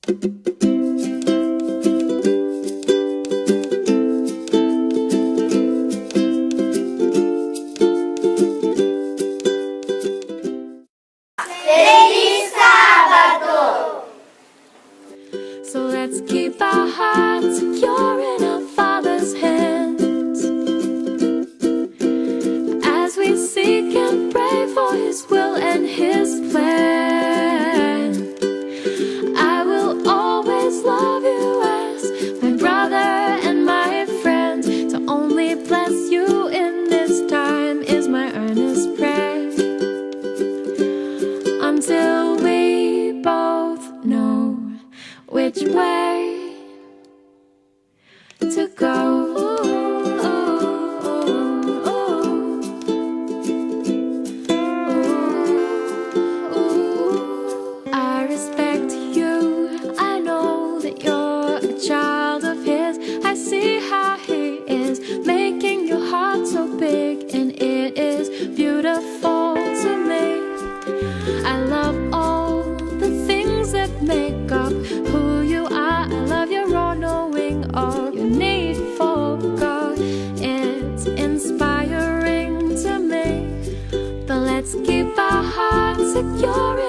So let's keep our hearts secure in our Father's hands as we seek and pray for His will and His plan. I will always love you as my brother and my friend. To only bless you in this time is my earnest prayer, until we both know which way to go. I respect you. I know that you're a child of His. I see how He is making your heart so big, and it is beautiful to me. I love all the things that make up who you are. I love your all-knowing, all your need for God. It's inspiring to me. But let's keep our hearts secure